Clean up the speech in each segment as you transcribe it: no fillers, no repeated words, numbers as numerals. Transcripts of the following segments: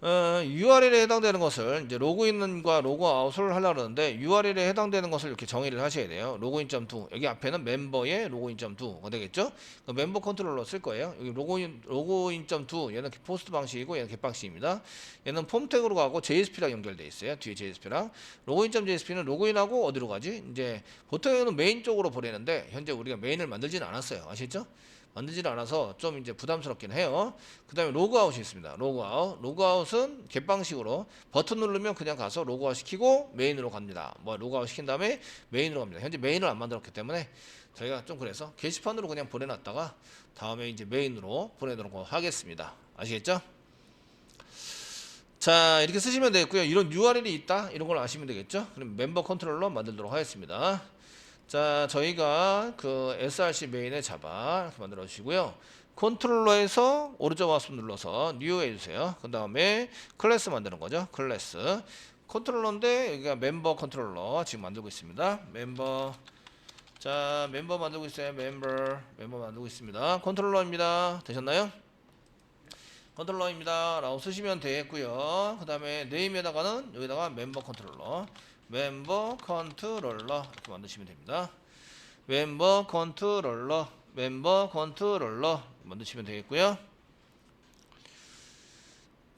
URL에 해당되는 것을 이제 로그인과 로그아웃을 하려고 그러는데 URL에 해당되는 것을 이렇게 정의를 하셔야 돼요. 로그인.to 여기 앞에는 멤버의 로그인.to가 되겠죠? 그 멤버 컨트롤러 쓸 거예요. 여기 로그인.to 얘는 포스트 방식이고 얘는 겟 방식입니다. 얘는 폼 태그로 가고 JSP랑 연결돼 있어요. 뒤에 JSP랑 로그인.jsp는 로그인하고 어디로 가지? 이제 보통은 메인 쪽으로 보내는데 현재 우리가 메인을 만들지는 않았어요. 아시죠? 만들지를 않아서 좀 이제 부담스럽긴 해요. 그 다음에 로그아웃이 있습니다. 로그아웃은 겟 방식으로 버튼 누르면 그냥 가서 로그아웃 시키고 메인으로 갑니다. 뭐 로그아웃 시킨 다음에 메인으로 갑니다. 현재 메인을 안 만들었기 때문에 저희가 좀 그래서 게시판으로 그냥 보내놨다가 다음에 이제 메인으로 보내도록 하겠습니다. 아시겠죠? 자, 이렇게 쓰시면 되겠고요. 이런 URL이 있다 이런 걸 아시면 되겠죠? 그럼 멤버 컨트롤러 만들도록 하겠습니다. 자, 저희가 그 src 메인에 자바 이렇게 만들어 주시고요. 컨트롤러에서 오른쪽 마우스 눌러서 뉴 해주세요. 그 다음에 클래스 만드는 거죠. 클래스 컨트롤러인데 여기가 멤버 컨트롤러 지금 만들고 있습니다. 멤버, 자 멤버 만들고 있어요. 멤버 만들고 있습니다. 컨트롤러입니다. 되셨나요? 컨트롤러입니다 라고 쓰시면 되겠고요. 그 다음에 네임에다가는 여기다가 멤버 컨트롤러 이렇게 만드시면 됩니다. 멤버 컨트롤러 만드시면 되겠고요.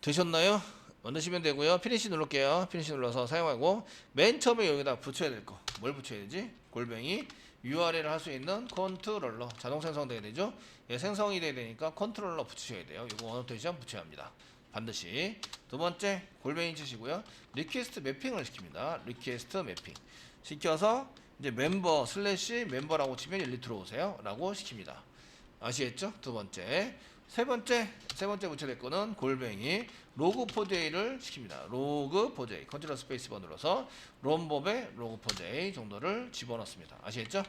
되셨나요? 만드시면 되고요. 피니시 누를게요. 피니시 눌러서 사용하고 맨 처음에 여기다 붙여야 될 거 뭘 붙여야 되지? 골뱅이 URL을 할 수 있는 컨트롤러 자동 생성돼야 되죠. 예, 생성이 돼야 되니까 컨트롤러 붙이셔야 돼요. 이거 어노테이션 붙여야 합니다. 반드시. 두 번째 골뱅이 치시고요. 리퀘스트 매핑을 시킵니다. 리퀘스트 매핑 시켜서 이제 멤버 슬래시 멤버라고 치면 일리 들어오세요 라고 시킵니다. 아시겠죠? 두 번째. 세 번째 붙여야 될 거는 골뱅이 로그4j를 시킵니다. 로그4j 컨트롤 스페이스바 눌러서 롬법의 로그4j 정도를 집어넣습니다. 아시겠죠?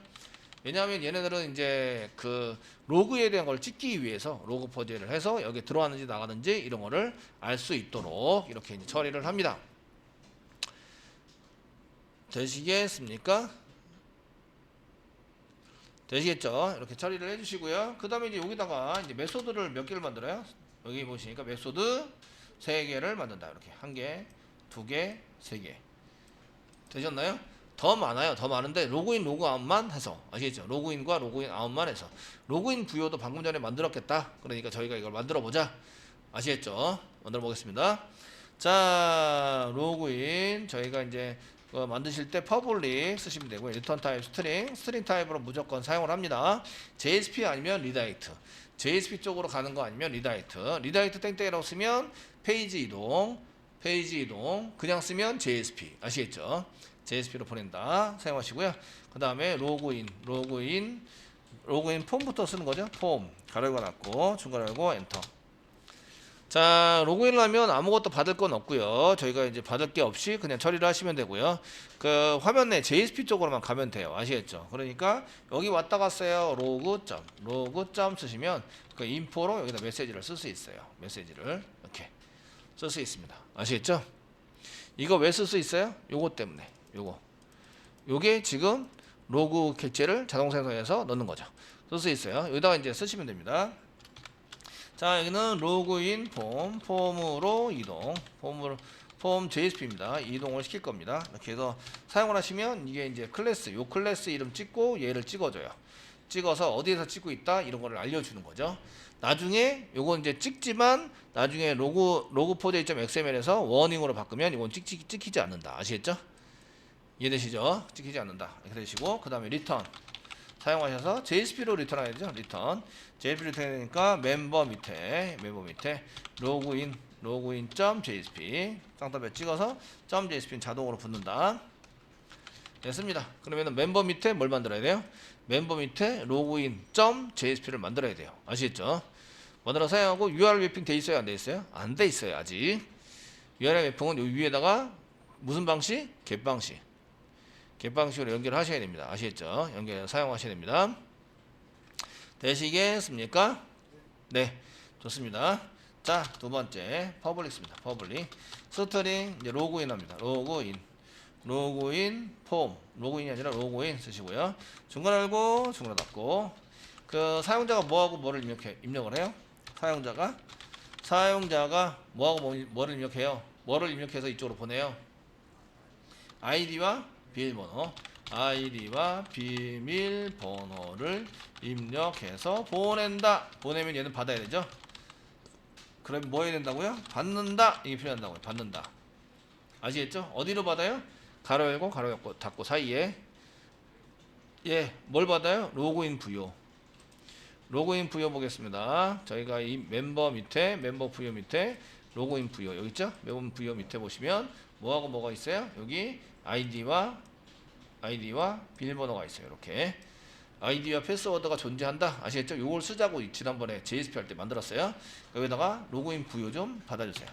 왜냐하면 얘네들은 이제 그 로그에 대한 걸 찍기 위해서 로그4j를 해서 여기 들어왔는지 나가는지 이런 거를 알 수 있도록 이렇게 이제 처리를 합니다. 되시겠습니까? 되시겠죠? 이렇게 처리를 해주시고요. 그 다음에 이제 여기다가 이제 메소드를 몇 개를 만들어요? 여기 보시니까 메소드 3개를 만든다. 이렇게 1개, 2개, 3개. 되셨나요? 더 많아요. 더 많은데 로그인, 로그아웃만 해서 아시겠죠? 로그인과 로그인 아웃만 해서 로그인 부여도 방금 전에 만들었겠다. 그러니까 저희가 이걸 만들어 보자. 아시겠죠? 만들어 보겠습니다. 자, 로그인 저희가 이제 만드실 때 퍼블릭 쓰시면 되고요. 리턴 타입 스트링 타입으로 무조건 사용을 합니다. JSP 아니면 리다이렉트. JSP 쪽으로 가는 거 아니면 리다이렉트 땡땡이라고 쓰면 페이지 이동 그냥 쓰면 JSP 아시겠죠? JSP로 보낸다 사용하시고요. 그 다음에 로그인 폼부터 쓰는 거죠. 폼 가로가 닫고 중괄호 열고 엔터. 자, 로그인을 하면 아무것도 받을 건 없고요. 저희가 이제 받을 게 없이 그냥 처리를 하시면 되고요. 그 화면 내 JSP 쪽으로만 가면 돼요. 아시겠죠? 그러니까 여기 왔다 갔어요. 로그.점 쓰시면 그 인포로 여기다 메시지를 쓸 수 있어요. 메시지를 이렇게 쓸 수 있습니다. 아시겠죠? 이거 왜 쓸 수 있어요? 요거 때문에. 요게 지금 로그 객체를 자동 생성해서 넣는 거죠. 쓸 수 있어요. 여기다가 이제 쓰시면 됩니다. 자, 여기는 로그인 폼으로 이동, 폼 JSP입니다. 이동을 시킬 겁니다. 이렇게 해서 사용을 하시면 이게 이제 요 클래스 이름 찍고 얘를 찍어줘요. 찍어서 어디에서 찍고 있다 이런 거를 알려주는 거죠. 나중에 요건 이제 찍지만 나중에 로그4j.xml에서 워닝으로 바꾸면 이건 찍히지 않는다. 아시겠죠? 이해되시죠? 찍히지 않는다. 이렇게 되시고 그 다음에 리턴 사용하셔서 JSP로 리턴해야죠. JSP 리턴하니까 멤버 밑에 로그인.jsp 쌍따옴 찍어서 .jsp 자동으로 붙는다. 됐습니다. 그러면은 멤버 밑에 뭘 만들어야 돼요? 멤버 밑에 로그인.jsp를 만들어야 돼요. 아시겠죠? 만들어 사용하고 URL 매핑 돼 있어요? 안 돼 있어요? 안 돼 있어요. 아직. URL 매핑은 요 위에다가 무슨 방식? 겟 방식으로 연결하셔야 됩니다. 아시겠죠? 연결해서 사용하셔야 됩니다. 되시겠습니까? 네, 좋습니다. 자, 두 번째 퍼블릭입니다. 퍼블릭 스트링 이제 로그인 합니다. 로그인 폼 로그인이 아니라 로그인 쓰시고요. 중괄호 열고 중괄호 닫고 그 사용자가 뭐하고 뭐를 입력을 해요? 사용자가 뭐를 입력해요? 뭐를 입력해서 이쪽으로 보내요? 아이디와 비밀번호. 아이디와 비밀번호를 입력해서 보낸다. 보내면 얘는 받아야 되죠? 그럼 뭐 해야 된다고요? 받는다. 이게 필요한다고요. 받는다. 아시겠죠? 어디로 받아요? 가로 열고 가로 닫고 사이에. 예, 뭘 받아요? 로그인 부여. 로그인 부여 보겠습니다. 저희가 이 멤버 밑에, 멤버 부여 밑에 로그인 부여 여기 있죠? 멤버 부여 밑에 보시면 뭐하고 뭐가 있어요? 여기 아이디와 비밀번호가 있어요. 이렇게 아이디와 패스워드가 존재한다. 아시겠죠? 요걸 쓰자고 지난번에 JSP 할 때 만들었어요. 여기다가 로그인 부여 좀 받아주세요.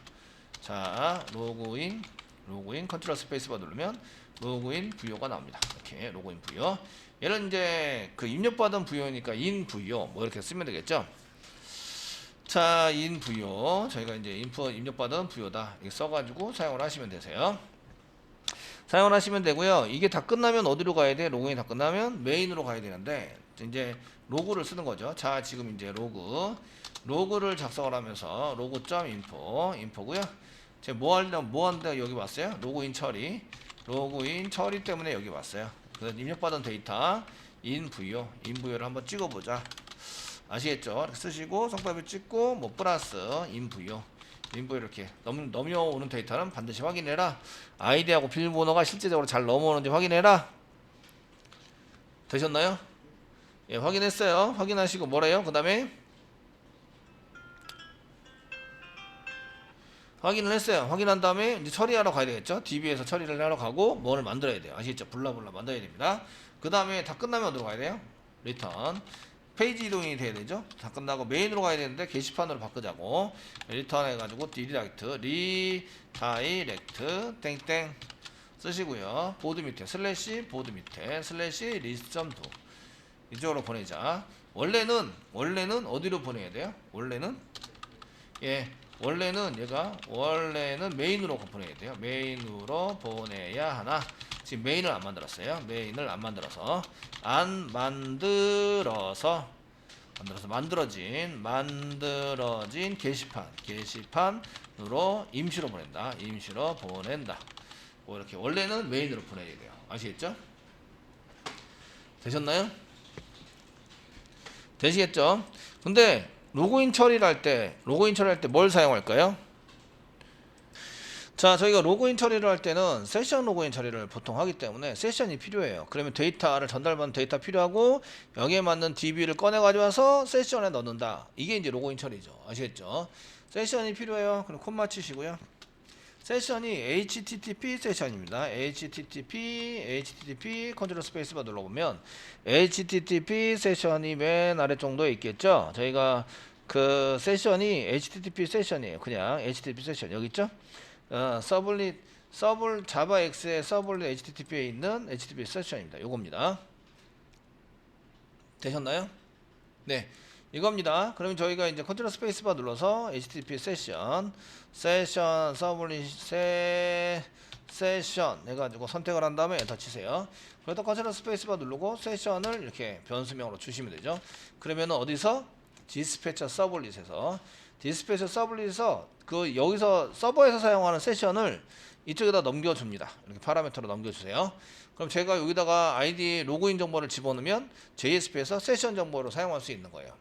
자, 로그인 컨트롤 스페이스바 누르면 로그인 부여가 나옵니다. 이렇게 로그인 부여. 얘는 이제 그 입력받은 부여니까 인 부여 뭐 이렇게 쓰면 되겠죠. 자, 인 부여 저희가 이제 입력받은 부여다 이렇게 써가지고 사용을 하시면 되세요. 사용을 하시면 되고요. 이게 다 끝나면 어디로 가야 돼? 로그인이 다 끝나면 메인으로 가야 되는데 이제 로그를 쓰는 거죠. 자, 지금 이제 로그를 작성을 하면서 로그.info 제가 뭐 한다 여기 왔어요? 로그인 처리 때문에 여기 왔어요. 그래서 입력받은 데이터 인부여를 한번 찍어보자. 아시겠죠? 이렇게 쓰시고 성답을 찍고 뭐 플러스 인부여 이렇게 넘어오는 데이터는 반드시 확인해라. 아이디하고 비밀번호가 실제적으로 잘 넘어오는지 확인해라. 되셨나요? 예, 확인했어요. 확인하시고 뭐래요? 그 다음에 확인을 했어요. 확인한 다음에 이제 처리하러 가야 되겠죠. DB에서 처리를 하러 가고 뭐를 만들어야 돼요. 아시겠죠? 블라블라 만들어야 됩니다. 그 다음에 다 끝나면 어디로 가야 돼요? 리턴 페이지 이동이 돼야 되죠. 다 끝나고 메인으로 가야 되는데 게시판으로 바꾸자고 리턴 해가지고 리다이렉트 땡땡 쓰시고요. 보드 밑에 슬래시 리스트.do 이쪽으로 보내자. 원래는 어디로 보내야 돼요? 원래는 메인으로 보내야 돼요. 메인으로 보내야 하나. 지금 메인을 안 만들었어요. 만들어진 게시판으로 임시로 보낸다. 뭐 이렇게 원래는 메인으로 보내야 돼요. 아시겠죠? 되셨나요? 되시겠죠? 근데 로그인 처리를 할 때 뭘 사용할까요? 자, 저희가 로그인 처리를 할 때는 세션 로그인 처리를 보통 하기 때문에 세션이 필요해요. 그러면 데이터를 전달받는 데이터 필요하고 여기에 맞는 DB를 꺼내 가져와서 세션에 넣는다. 이게 이제 로그인 처리죠. 아시겠죠? 세션이 필요해요. 그럼 콤마 치시고요. 세션이 HTTP 세션입니다. HTTP 컨트롤 스페이스바 눌러보면 HTTP 세션이 맨 아래 정도에 있겠죠. 저희가 그 세션이 HTTP 세션이에요. 그냥 HTTP 세션 여기 있죠. 자바X의 서블릿 HTTP에 있는 HTTP 세션입니다. 요겁니다. 되셨나요? 네, 이겁니다. 그러면 저희가 이제 컨트롤 스페이스바 눌러서 HTTP 세션 서블릿 세션 해가지고 선택을 한 다음에 엔터 치세요. 그래서 컨트롤 스페이스바 누르고 세션을 이렇게 변수명으로 주시면 되죠. 그러면 어디서 디스패처 서블릿에서 여기서 서버에서 사용하는 세션을 이쪽에다 넘겨줍니다. 이렇게 파라미터로 넘겨주세요. 그럼 제가 여기다가 아이디 로그인 정보를 집어넣으면 JSP에서 세션 정보로 사용할 수 있는 거예요.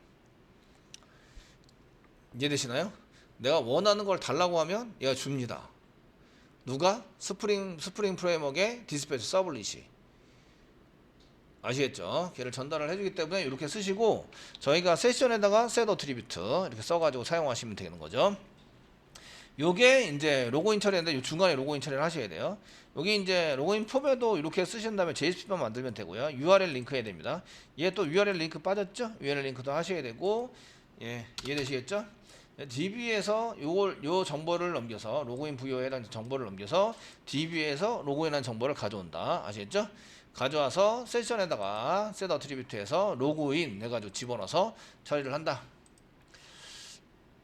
이해되시나요? 내가 원하는 걸 달라고 하면 얘가 줍니다. 누가? 스프링 프레임워크의 디스패치 서블릿이. 아시겠죠? 걔를 전달을 해주기 때문에 이렇게 쓰시고 저희가 세션에다가 set attribute 이렇게 써가지고 사용하시면 되는 거죠. 요게 이제 로그인 처리인데 요 중간에 로그인 처리를 하셔야 돼요. 여기 이제 로그인 폼에도 이렇게 쓰신 다음에 JSP만 만들면 되고요. URL 링크 해야 됩니다. 얘 또 URL 링크 빠졌죠? URL 링크도 하셔야 되고, 예, 이해되시겠죠? DB에서 요 정보를 넘겨서 로그인 부여에 해당 정보를 넘겨서 DB에서 로그인한 정보를 가져온다. 아시겠죠? 가져와서 세션에다가 set attribute에서 로그인 해가지고 집어넣어서 처리를 한다.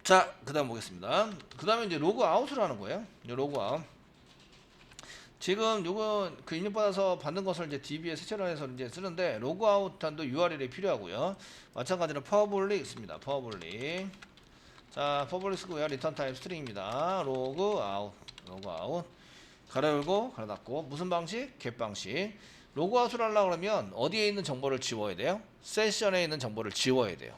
자, 그 다음 보겠습니다. 그 다음에 이제 로그아웃을 하는 거예요. 로그아웃. 지금 요거 그 입력받아서 받는 것을 이제 DB에 세션해서 이제 쓰는데 로그아웃 한도 URL이 필요하고요. 마찬가지로 퍼블릭 있습니다. 퍼블릭. 자, 퍼블릭 스코어 리턴 타입 스트링입니다. 로그 아웃 가로 열고 가로 닫고. 무슨 방식? 겟 방식. 로그 아웃을 하려고 그러면 어디에 있는 정보를 지워야 돼요? 세션에 있는 정보를 지워야 돼요.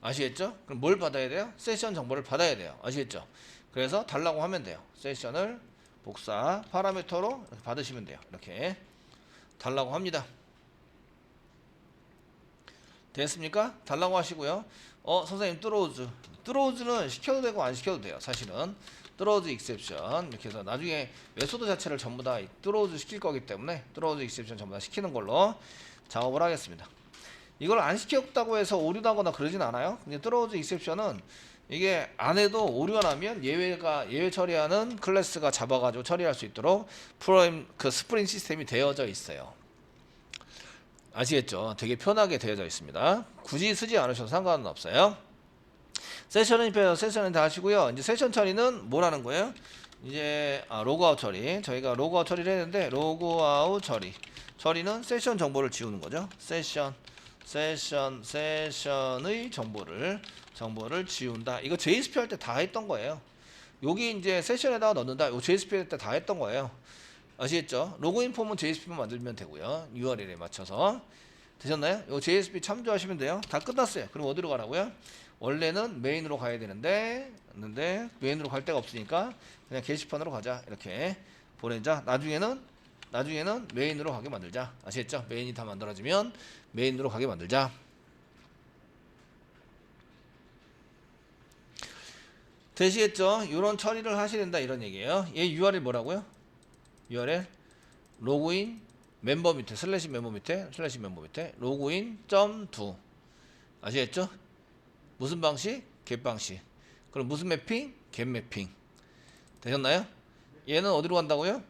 아시겠죠? 그럼 뭘 받아야 돼요? 세션 정보를 받아야 돼요. 아시겠죠? 그래서 달라고 하면 돼요. 세션을 복사 파라미터로 이렇게 받으시면 돼요. 이렇게 달라고 합니다. 됐습니까? 달라고 하시고요. 선생님 뚜로우즈는 시켜도 되고 안 시켜도 돼요. 사실은 뚜로우즈 익셉션 이렇게 해서 나중에 메소드 자체를 전부 다 뚜로우즈 시킬 거기 때문에 뚜로우즈 익셉션 전부 다 시키는 걸로 작업을 하겠습니다. 이걸 안 시켰다고 해서 오류 나거나 그러진 않아요. 근데 뚜로우즈 익셉션은 이게 안 해도 오류가 나면 예외 처리하는 클래스가 잡아가지고 처리할 수 있도록 스프링 시스템이 되어져 있어요. 아시겠죠? 되게 편하게 되어져 있습니다. 굳이 쓰지 않으셔도 상관은 없어요. 세션은 입혀서 세션은 다 하시고요. 이제 세션 처리는 뭐라는 거예요? 이제 로그아웃 처리. 저희가 로그아웃 처리를 했는데 로그아웃 처리는 세션 정보를 지우는 거죠. 세션의 정보를 지운다. 이거 JSP 할 때 다 했던 거예요. 여기 이제 세션에다가 넣는다. 이거 JSP 할 때 다 했던 거예요. 아시겠죠? 로그인 폼은 JSP만 만들면 되고요. URL에 맞춰서. 되셨나요? 이 JSP 참조하시면 돼요. 다 끝났어요. 그럼 어디로 가라고요? 원래는 메인으로 가야 되는데 메인으로 갈 데가 없으니까 그냥 게시판으로 가자. 이렇게 보내자. 나중에는 메인으로 가게 만들자. 아시겠죠? 메인이 다 만들어지면 메인으로 가게 만들자. 되시겠죠? 이런 처리를 하셔야 된다 이런 얘기예요. 얘 URL 뭐라고요? URL 로그인 멤버 밑에 슬래시 멤버 밑에 로그인 .do 아시겠죠? 무슨 방식? 겟 방식. 그럼 무슨 매핑? 겟 매핑. 되셨나요? 얘는 어디로 간다고요?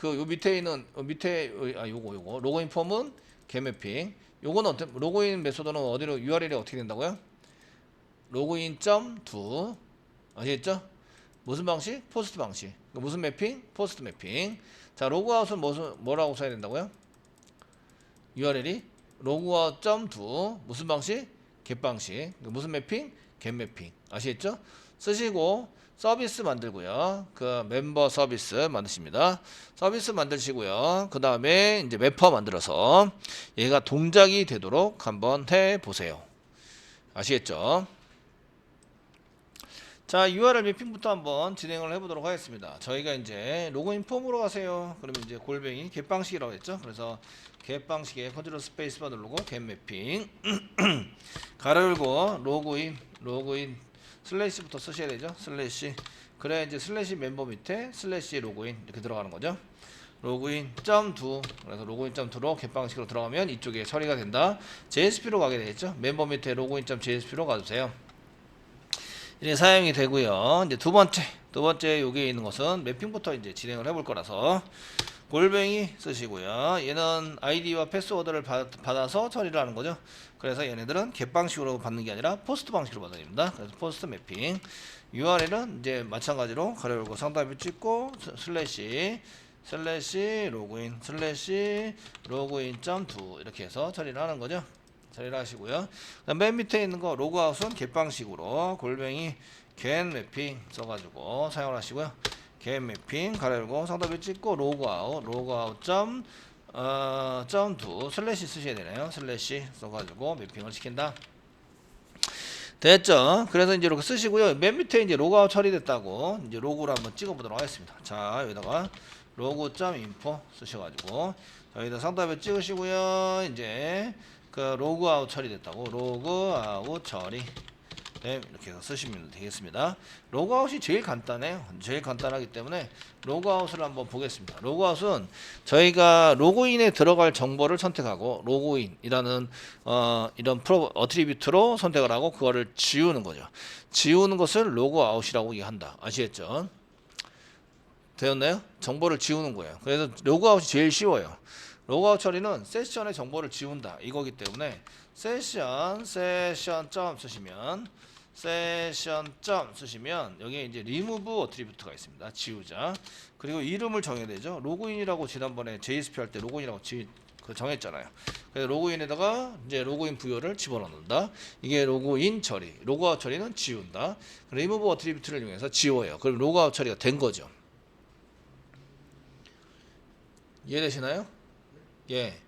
요 밑에 있는 요거 로그인 폼은 겟 매핑. 요거는 로그인 메소드는 어디로 URL이 어떻게 된다고요? 로그인 .do 아시겠죠? 무슨 방식? 포스트 방식. 무슨 매핑? 포스트 매핑. 자, 로그아웃은 뭐라고 써야 된다고요? URL이 로그아웃.do 무슨 방식? 겟 방식. 무슨 매핑? 겟 매핑. 아시겠죠? 쓰시고 서비스 만들고요. 그 멤버 서비스 만드십니다. 서비스 만드시고요. 그 다음에 이제 매퍼 만들어서 얘가 동작이 되도록 한번 해 보세요. 아시겠죠? 자, URL 매핑부터 한번 진행을 해보도록 하겠습니다. 저희가 이제 로그인 폼으로 가세요. 그러면 이제 골뱅이 겟 방식이라고 했죠. 그래서 겟 방식에 컨트롤 스페이스바 누르고 겟 매핑 가로 열고 로그인 슬래시부터 쓰셔야 되죠. 슬래시. 그래야 이제 슬래시 멤버 밑에 슬래시 로그인 이렇게 들어가는 거죠. 로그인.do 그래서 로그인.do로 겟 방식으로 들어가면 이쪽에 처리가 된다. JSP로 가게 되겠죠. 멤버 밑에 로그인.jsp로 가주세요. 이제 사용이 되고요. 이제 두 번째 여기에 있는 것은 매핑부터 이제 진행을 해볼 거라서 골뱅이 쓰시고요. 얘는 아이디와 패스워드를 받아서 처리를 하는 거죠. 그래서 얘네들은 겟 방식으로 받는 게 아니라 포스트 방식으로 받아야 됩니다. 그래서 포스트 매핑. URL은 이제 마찬가지로 가로 열고 상단표 찍고 슬래시 로그인.do 이렇게 해서 처리를 하는 거죠. 처리를 하시고요. 맨 밑에 있는 거 로그아웃은 겟 방식으로 골뱅이 겟 매핑 써가지고 사용을 하시고요. 겟 매핑 가로 열고 상단표 찍고 로그아웃.do 슬래시 쓰셔야 되네요. 슬래시 써가지고 매핑을 시킨다. 됐죠? 그래서 이제 이렇게 쓰시고요. 맨 밑에 이제 로그아웃 처리됐다고 이제 로그를 한번 찍어보도록 하겠습니다. 자, 여기다가 로그.info 쓰셔가지고 여기다 상단표 찍으시고요. 이제 그 로그아웃 처리됐다고 로그아웃 처리 이렇게 해서 쓰시면 되겠습니다. 로그아웃이 제일 간단해요. 제일 간단하기 때문에 로그아웃을 한번 보겠습니다. 로그아웃은 저희가 로그인에 들어갈 정보를 선택하고 로그인이라는 이런 어트리뷰트로 선택을 하고 그거를 지우는 거죠. 지우는 것을 로그아웃이라고 얘기한다. 아시겠죠? 되었나요? 정보를 지우는 거예요. 그래서 로그아웃이 제일 쉬워요. 로그아웃 처리는 세션의 정보를 지운다 이거기 때문에 세션 쓰시면 여기에 이제 remove 어트리뷰트가 있습니다. 지우자. 그리고 이름을 정해야 되죠. 로그인이라고 지난번에 JSP 할 때 로그인이라고 그 정했잖아요. 그래서 로그인에다가 이제 로그인 부여를 집어넣는다. 이게 로그인 처리. 로그아웃 처리는 지운다. 리무브 어트리뷰트를 이용해서 지워요. 그럼 로그아웃 처리가 된 거죠. 이해되시나요? 예.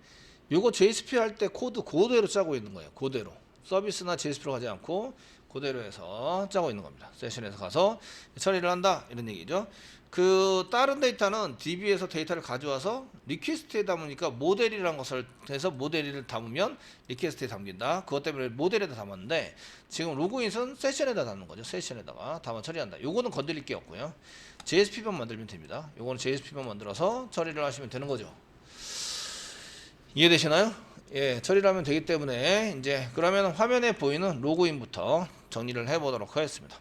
요거 JSP 할 때 코드 그대로 짜고 있는 거예요. 그대로. 서비스나 JSP로 가지 않고 그대로 해서 짜고 있는 겁니다. 세션에서 가서 처리를 한다. 이런 얘기죠. 그 다른 데이터는 DB에서 데이터를 가져와서 리퀘스트에 담으니까 모델이라는 것을 해서 모델을 담으면 리퀘스트에 담긴다. 그것 때문에 모델에다 담았는데 지금 로그인은 세션에다 담는 거죠. 세션에다가 담아 처리한다. 요거는 건드릴 게 없고요. JSP만 만들면 됩니다. 요거는 JSP만 만들어서 처리를 하시면 되는 거죠. 이해되시나요? 예, 처리를 하면 되기 때문에 이제 그러면 화면에 보이는 로그인부터 정리를 해보도록 하겠습니다.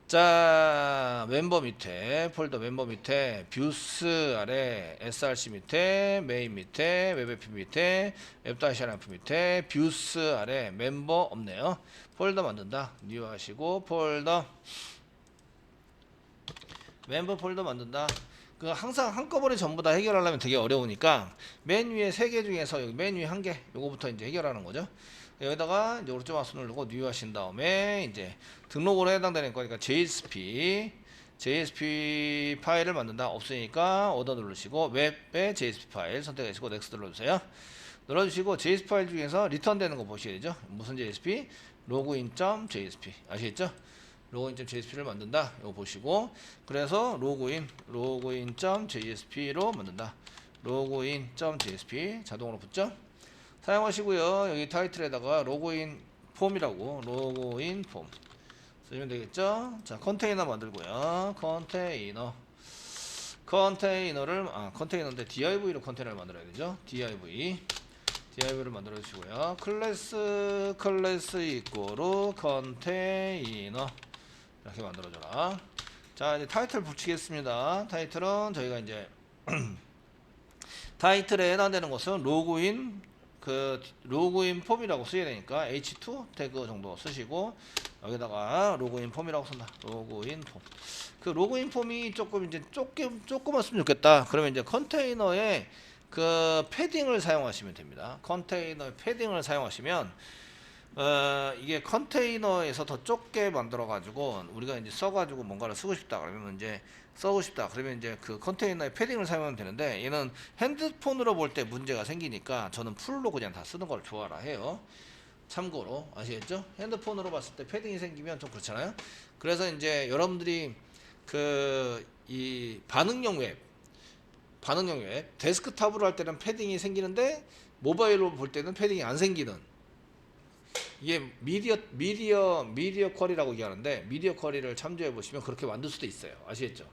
자, 멤버 밑에 폴더 멤버 밑에 뷰스 아래 src 밑에 메인 밑에 웹앱 밑에 웹-rf 밑에 뷰스 아래 멤버 없네요. 폴더 만든다. 뉴 하시고 폴더 멤버 폴더 만든다. 그 항상 한꺼번에 전부 다 해결하려면 되게 어려우니까 맨 위에 3개 중에서 여기 맨 위에 1개 요거부터 이제 해결하는 거죠. 여기다가 이제 오른쪽 마우스 누르고 뉴 하신 다음에 이제 등록으로 해당되는 거니까 JSP 파일을 만든다. 없으니까 오더 누르시고 웹에 JSP 파일 선택하시고 넥스트 눌러주세요. 눌러주시고 JSP 파일 중에서 리턴 되는 거 보셔야 되죠. 무슨 JSP? 로그인.jsp 아시겠죠? 로그인.jsp를 만든다. 이거 보시고 그래서 로그인.jsp로 만든다. 로그인.jsp 자동으로 붙죠? 사용하시고요. 여기 타이틀에다가 로그인 폼이라고 로그인 폼 쓰면 되겠죠? 자, 컨테이너 만들고요. 컨테이너인데 div로 컨테이너를 만들어야 되죠? div를 만들어 주시고요. 클래스 이꼬로 컨테이너 이렇게 만들어 줘라. 자, 이제 타이틀 붙이겠습니다. 타이틀은 저희가 이제 타이틀에 해당되는 것은 로그인 폼이라고 쓰여야 되니까 h2 태그 정도 쓰시고 여기다가 로그인 폼이라고 쓴다. 로그인 폼. 그 로그인 폼이 조금 이제 조금만 쓰면 좋겠다. 그러면 이제 컨테이너에 그 패딩을 사용하시면 됩니다. 컨테이너 패딩을 사용하시면 이게 컨테이너에서 더 좁게 만들어 가지고 우리가 이제 써 가지고 뭔가를 쓰고 싶다 그러면 이제 그러면 이제 그 컨테이너에 패딩을 사용하면 되는데 얘는 핸드폰으로 볼 때 문제가 생기니까 저는 풀로 그냥 다 쓰는 걸 좋아라 해요. 참고로 아시겠죠? 핸드폰으로 봤을 때 패딩이 생기면 좀 그렇잖아요. 그래서 이제 여러분들이 그 이 반응형 웹 데스크탑으로 할 때는 패딩이 생기는데 모바일로 볼 때는 패딩이 안 생기는 이게 미디어 쿼리라고 얘기하는데 미디어 쿼리를 참조해 보시면 그렇게 만들 수도 있어요. 아시겠죠?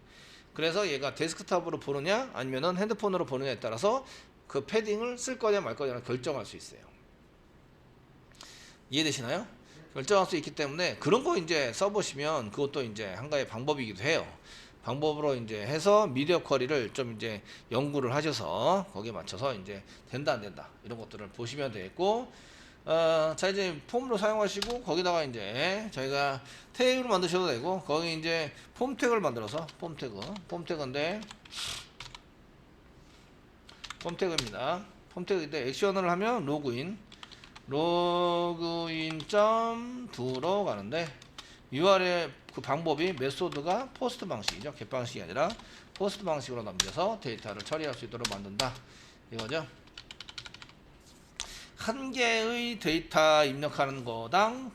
그래서 얘가 데스크탑으로 보느냐 아니면은 핸드폰으로 보느냐에 따라서 그 패딩을 쓸 거냐 말 거냐를 결정할 수 있어요. 이해되시나요? 결정할 수 있기 때문에 그런 거 이제 써보시면 그것도 이제 한 가지 방법이기도 해요. 방법으로 이제 해서 미디어 쿼리를 좀 이제 연구를 하셔서 거기에 맞춰서 이제 된다 안 된다 이런 것들을 보시면 되겠고 자 이제 폼으로 사용하시고 거기다가 이제 저희가 태그를 만드셔도 되고 거기 이제 폼 태그를 만들어서 폼 태그인데 폼 태그입니다. 폼 태그인데 액션을 하면 로그인.do로 가는데 URL 그 방법이 메소드가 포스트 방식이죠. get 방식이 아니라 포스트 방식으로 남겨서 데이터를 처리할 수 있도록 만든다. 이거죠. 한 개의 데이터 입력하는 거당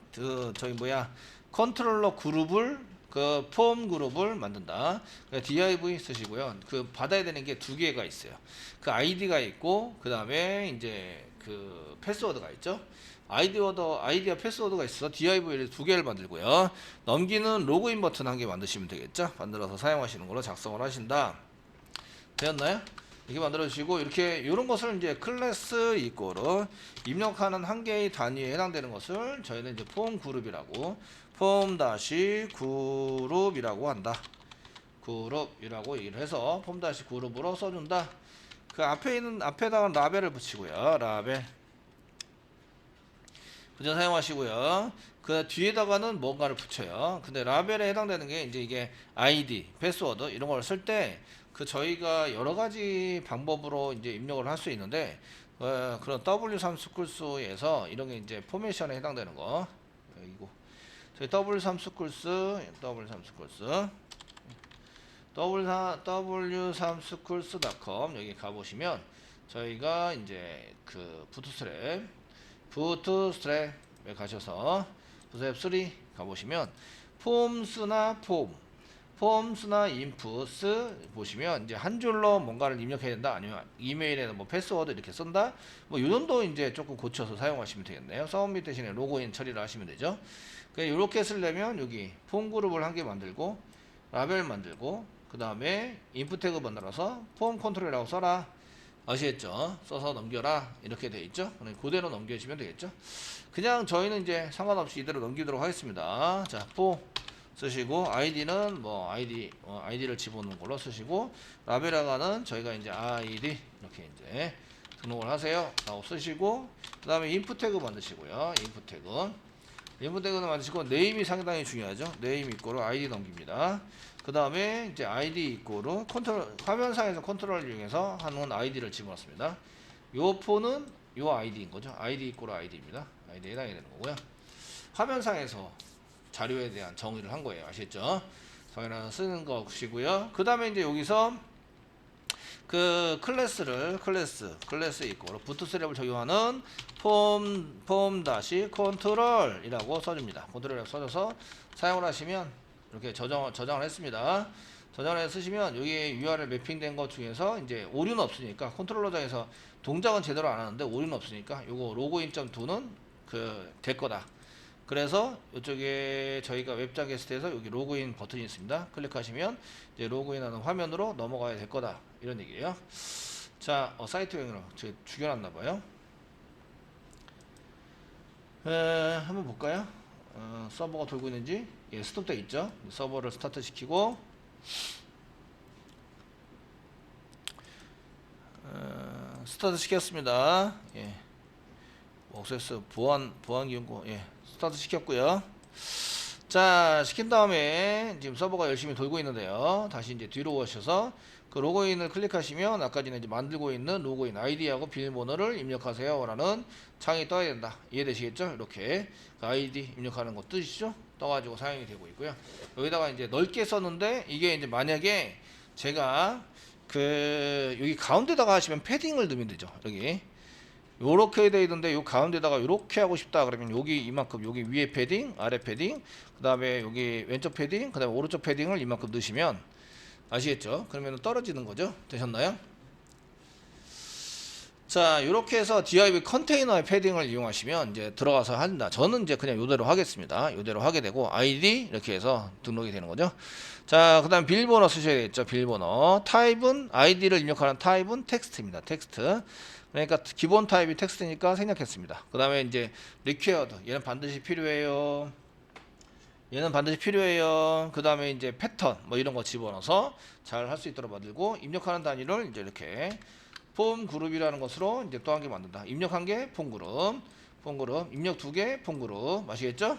컨트롤러 그룹을 그 폼 그룹을 만든다. div 쓰시고요. 그 받아야 되는 게 2개가 있어요. 그 id가 있고 그 다음에 이제 그 패스워드가 있죠. 아이디와 패스워드가 있어서 div를 2개를 만들고요. 넘기는 로그인 버튼 1개 만드시면 되겠죠. 만들어서 사용하시는 걸로 작성을 하신다. 되었나요? 이렇게 만들어 주시고 이렇게 이런 것을 이제 클래스 이꼬로 입력하는 한 개의 단위에 해당되는 것을 저희는 이제 폼 그룹이라고 폼-그룹이라고 한다. 그룹이라고 얘기를 해서 폼-그룹으로 써준다. 그 앞에다가 라벨을 붙이고요. 라벨 그저 사용하시고요. 그 뒤에다가는 뭔가를 붙여요. 근데 라벨에 해당되는 게 이제 이게 아이디, 패스워드 이런 걸 쓸 때 그 저희가 여러 가지 방법으로 이제 입력을 할 수 있는데 그런 W3 스쿨스에서 이런 게 이제 포메이션에 해당되는 거 이거 저희 W3 스쿨스 w3schools.com 여기 가보시면 저희가 이제 그 부트스트랩에 가셔서 부트스트랩 3 가보시면 폼스나 인풋스 보시면 이제 한 줄로 뭔가를 입력해야 된다 아니면 이메일에는 뭐 패스워드 이렇게 쓴다 뭐 요 정도 이제 조금 고쳐서 사용하시면 되겠네요. 서밋 대신에 로그인 처리를 하시면 되죠. 이렇게 쓰려면 여기 폼 그룹을 한 개 만들고 라벨 만들고 그 다음에 인풋 태그 만들어서 폼 컨트롤이라고 써라. 아시겠죠? 써서 넘겨라 이렇게 돼 있죠. 그대로 넘겨주시면 되겠죠. 그냥 저희는 이제 상관없이 이대로 넘기도록 하겠습니다. 자, 쓰시고 아이디는 뭐 아이디를 집어넣는 걸로 쓰시고 라벨아가는 저희가 이제 아이디 이렇게 이제 등록을 하세요. 라고 쓰시고 그 다음에 인풋 태그 만드시고요. 인풋 태그는 만드시고 네임이 상당히 중요하죠. 네임 이꼬로 아이디 넘깁니다. 그 다음에 이제 아이디 이꼬로 화면상에서 컨트롤을 이용해서 하는 아이디를 집어넣습니다. 요 폰은 요 아이디인 거죠. 아이디 이꼬로 아이디입니다. 아이디에 해당이 되는 거고요. 화면상에서 자료에 대한 정의를 한 거예요. 아시겠죠? 정의를 쓰는 것이고요. 그 다음에 이제 여기서 그 클래스 이꼬로 부트스트랩을 적용하는 폼 다시 컨트롤이라고 써줍니다. 컨트롤이라고 써줘서 사용을 하시면 이렇게 저장을 했습니다. 저장을 해서 쓰시면 여기 URL 매핑된 것 중에서 이제 오류는 없으니까 컨트롤러장에서 동작은 제대로 안 하는데 오류는 없으니까 요거 로그인.2는 될 거다. 그래서 이쪽에 저희가 웹장 게스트에서 여기 로그인 버튼이 있습니다. 클릭하시면 이제 로그인하는 화면으로 넘어가야 될 거다. 이런 얘기예요. 자, 사이트 여행으로 제가 죽여놨나봐요. 한번 볼까요? 서버가 돌고 있는지. 예, 스톱돼 있죠. 서버를 스타트 시키고 스타트 시켰습니다. 예. 억세스 보안 기용고 스타트 시켰고요. 자, 시킨 다음에 지금 서버가 열심히 돌고 있는데요. 다시 이제 뒤로 오셔서 그 로그인을 클릭하시면 아까 전에 이제 만들고 있는 로그인 아이디하고 비밀번호를 입력하세요 라는 창이 떠야 된다. 이해되시겠죠? 이렇게 그 아이디 입력하는 거 뜨시죠? 떠가지고 사용이 되고 있고요. 여기다가 이제 넓게 썼는데 이게 이제 만약에 제가 여기 가운데다가 하시면 패딩을 넣으면 되죠. 여기 요렇게 돼 있는데 요 가운데다가 요렇게 하고 싶다 그러면 여기 이만큼 여기 위에 패딩 아래 패딩 그 다음에 여기 왼쪽 패딩 그 다음에 오른쪽 패딩을 이만큼 넣으시면 아시겠죠? 그러면 떨어지는 거죠. 되셨나요? 자, 요렇게 해서 div 컨테이너의 패딩을 이용하시면 이제 들어가서 한다. 저는 이제 그냥 요대로 하겠습니다. 요대로 하게 되고 id 이렇게 해서 등록이 되는 거죠. 자, 그 다음 비밀번호 쓰셔야겠죠. 비밀번호 타입은 id를 입력하는 타입은 텍스트입니다. 텍스트. 그러니까 기본 타입이 텍스트니까 생략했습니다. 그 다음에 이제 required 얘는 반드시 필요해요. 그 다음에 이제 패턴 뭐 이런 거 집어넣어서 잘 할 수 있도록 만들고 입력하는 단위를 이제 이렇게 폼 그룹이라는 것으로 이제 또 한 개 만든다. 입력한 게 폼 그룹, 입력 2개 폼 그룹. 아시겠죠?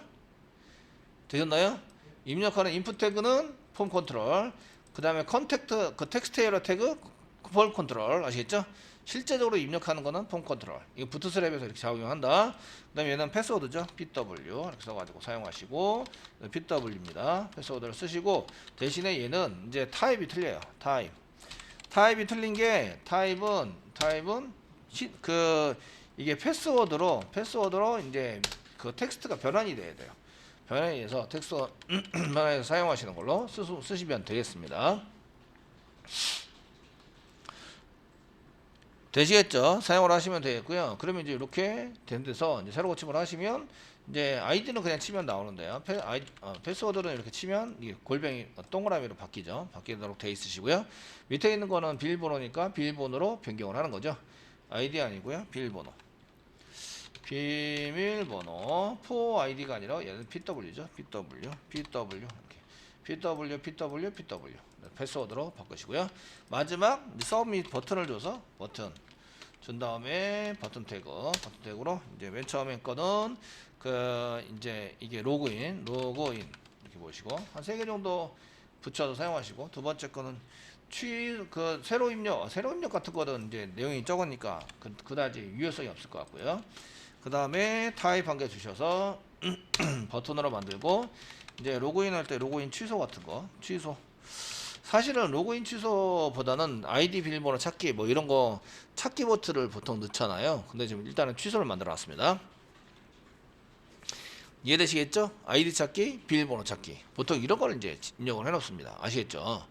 되셨나요? 입력하는 인풋 태그는 폼 컨트롤. 그 다음에 컨택트 텍스트 에러 태그 폼 컨트롤. 아시겠죠? 실제적으로 입력하는 거는 폼 컨트롤. 이거 부트스트랩에서 이렇게 작용한다. 그 다음에 얘는 패스워드죠. PW 이렇게 써가지고 사용하시고 PW입니다. 패스워드를 쓰시고 대신에 얘는 이제 타입이 틀려요. 타입이 틀린 게 타입은 이게 패스워드로 이제 그 텍스트가 변환이 돼야 돼요. 변환이 돼서 텍스트 변환해서 사용하시는 걸로 쓰시면 되겠습니다. 되시겠죠? 사용을 하시면 되겠고요. 그러면 이제 이렇게 된 데서 이제 새로 고침을 하시면 이제 아이디는 그냥 치면 나오는데요. 패스워드는 이렇게 치면 이게 골뱅이 동그라미로 바뀌도록 돼 있으시고요. 밑에 있는 거는 비밀번호니까 비밀번호로 변경을 하는 거죠. 아이디 아니고요. 비밀번호 포 아이디가 아니라 얘는 PW죠. PW 이렇게 PW 패스워드로 바꾸시고요. 마지막 서밋 버튼을 줘서 준 다음에 버튼 태그로 이제 맨 처음에 거는 이제 이게 로그인 이렇게 보시고 한 3개 정도 붙여서 사용하시고, 두 번째 거는 새로 입력 같은 거는 이제 내용이 적으니까 그다지 유효성이 없을 것 같고요. 그 다음에 타입 한 개 주셔서 버튼으로 만들고, 이제 로그인 할 때 로그인 취소 같은 거 사실은 로그인 취소보다는 아이디 비밀번호 찾기 뭐 이런 거 찾기 버튼을 보통 넣잖아요. 근데 지금 일단은 취소를 만들어 놨습니다. 이해되시겠죠? 아이디 찾기, 비밀번호 찾기. 보통 이런 걸 이제 입력을 해 놓습니다. 아시겠죠?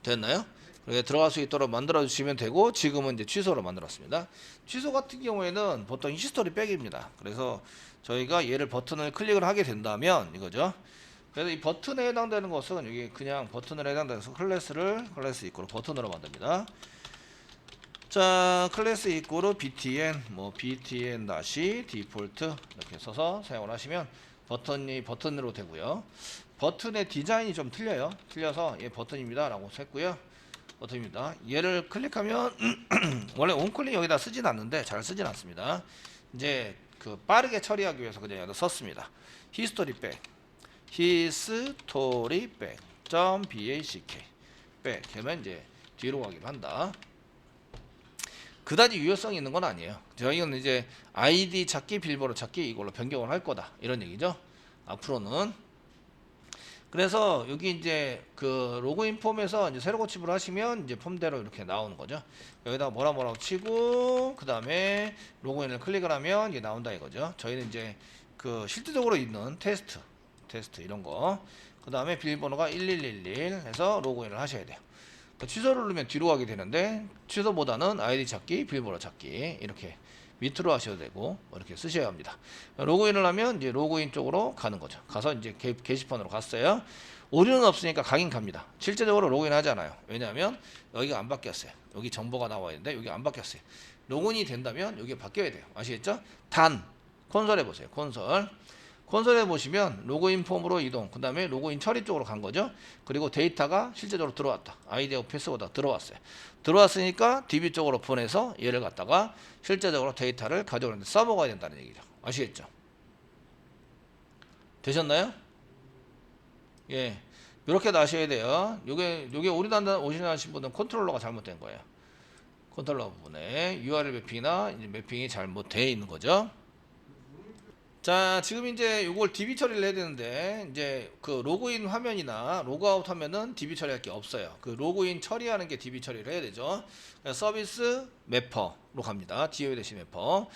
됐나요? 그렇게 들어갈 수 있도록 만들어 주시면 되고, 지금은 이제 취소로 만들었습니다. 취소 같은 경우에는 보통 히스토리 백입니다. 그래서 저희가 얘를 버튼을 클릭을 하게 된다면 이거죠. 그래서 이 버튼에 해당되는 것은 여기 그냥 버튼을 해당돼서 클래스 이퀄 버튼으로 만듭니다. 자, 클래스 이퀄 btn btn 다시 디폴트 이렇게 써서 사용을 하시면 버튼이 버튼으로 되고요. 버튼의 디자인이 좀 틀려서 얘 버튼입니다 라고 했고요. 버튼입니다. 얘를 클릭하면 원래 온클릭 여기다 쓰진 않는데 잘 쓰진 않습니다. 이제 빠르게 처리하기 위해서 그냥 여기다 썼습니다. 히스토리 백 back 하면 이제 뒤로 가기로 한다. 그다지 유효성이 있는 건 아니에요. 저희는 이제 아이디 찾기, 비밀번호 찾기 이걸로 변경을 할 거다 이런 얘기죠. 앞으로는. 그래서 여기 이제 로그인 폼에서 이제 새로 고침을 하시면 이제 폼대로 이렇게 나오는 거죠. 여기다가 뭐라고 치고 그 다음에 로그인을 클릭을 하면 이게 나온다 이거죠. 저희는 이제 실질적으로 있는 테스트 이런 거, 그 다음에 비밀번호가 1111 해서 로그인을 하셔야 돼요. 취소를 누르면 뒤로 가게 되는데, 취소보다는 아이디 찾기, 비밀번호 찾기 이렇게 밑으로 하셔도 되고 이렇게 쓰셔야 합니다. 로그인을 하면 이제 로그인 쪽으로 가는 거죠. 가서 이제 게시판으로 갔어요. 오류는 없으니까 가긴 갑니다. 실제적으로 로그인 하잖아요. 왜냐하면 여기가 안 바뀌었어요. 여기 정보가 나와야 되는데 여기 안 바뀌었어요. 로그인이 된다면 여기 바뀌어야 돼요. 아시겠죠? 콘솔에 보세요. 콘솔에 보시면 로그인 폼으로 이동, 그 다음에 로그인 처리 쪽으로 간 거죠. 그리고 데이터가 실제적으로 들어왔다. 아이디하고 패스워드가 들어왔어요. 들어왔으니까 DB 쪽으로 보내서 얘를 갖다가 실제적으로 데이터를 가져오는데 써먹어야 된다는 얘기죠. 아시겠죠? 되셨나요? 예, 이렇게 나셔야 돼요. 요게 오리지널하신 분은 컨트롤러가 잘못된 거예요. 컨트롤러 부분에 URL 매핑이나 매핑이 잘못되어 있는 거죠. 자, 지금 이제 이걸 DB 처리를 해야 되는데, 이제 로그인 화면이나 로그아웃 화면은 DB 처리할 게 없어요. 로그인 처리하는 게 DB 처리를 해야 되죠. 서비스 매퍼로 갑니다. DOA 대신 매퍼.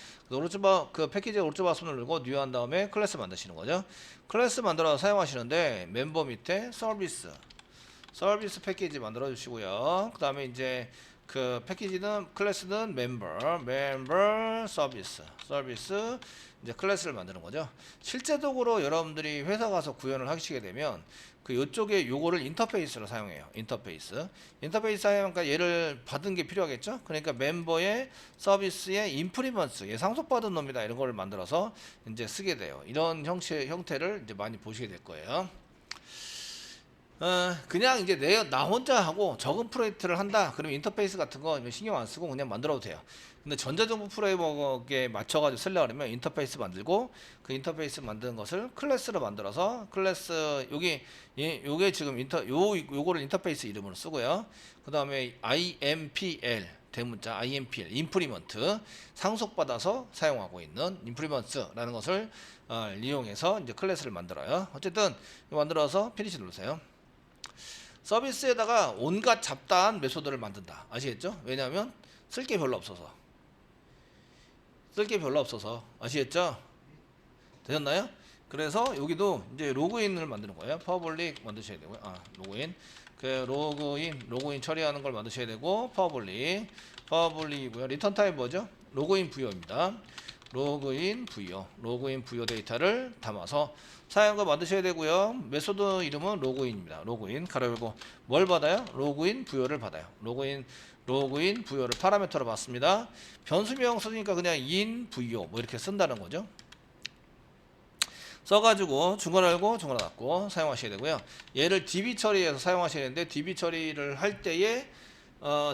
패키지 오른쪽 버튼을 누르고 뉴 한 다음에 클래스 만드시는 거죠. 클래스 만들어서 사용하시는데 멤버 밑에 서비스 패키지 만들어 주시고요. 그 다음에 이제 패키지는 클래스는 멤버 서비스 이제 클래스를 만드는 거죠. 실제적으로 여러분들이 회사 가서 구현을 하시게 되면 요쪽에 요거를 인터페이스로 사용해요. 인터페이스 사용하니까 얘를 받은 게 필요하겠죠. 그러니까 멤버의 서비스의 인프리먼스, 상속받은 놈이다 이런 거를 만들어서 이제 쓰게 돼요. 이런 형태를 이제 많이 보시게 될 거예요. 그냥 이제 나 혼자 하고 적은 프로젝트를 한다. 그러면 인터페이스 같은 거 신경 안 쓰고 그냥 만들어도 돼요. 근데 전자정보 프레임워크에 맞춰가지고 쓰려고 하면 인터페이스 만들고, 그 인터페이스 만드는 것을 클래스로 만들어서 클래스 요게 지금 요거를 인터페이스 이름으로 쓰고요. 그 다음에 IMPL 대문자 IMPL 인프리먼트 상속받아서 사용하고 있는 인프리먼트라는 것을 이용해서 이제 클래스를 만들어요. 어쨌든 만들어서 피니시 누르세요. 서비스에다가 온갖 잡다한 메소드를 만든다. 아시겠죠? 왜냐하면 쓸 게 별로 없어서 아시겠죠? 되셨나요? 그래서 여기도 이제 로그인을 만드는 거예요. 퍼블릭 만드셔야 되고요. 로그인 처리하는 걸 만드셔야 되고, 퍼블릭이고요. 리턴 타입 뭐죠? 로그인 부여입니다. 로그인 부여 데이터를 담아서 사용과 만드셔야 되고요. 메소드 이름은 로그인입니다. 로그인 가로 열고 뭘 받아요? 로그인 부여를 받아요. 로그인 부여를 파라미터로 받습니다. 변수명 쓰니까 그냥 in 부여 이렇게 쓴다는 거죠. 써가지고 중괄호 열고 중괄호 닫고 사용하셔야 되고요. 얘를 DB 처리해서 사용하셔야 되는데, DB 처리를 할 때에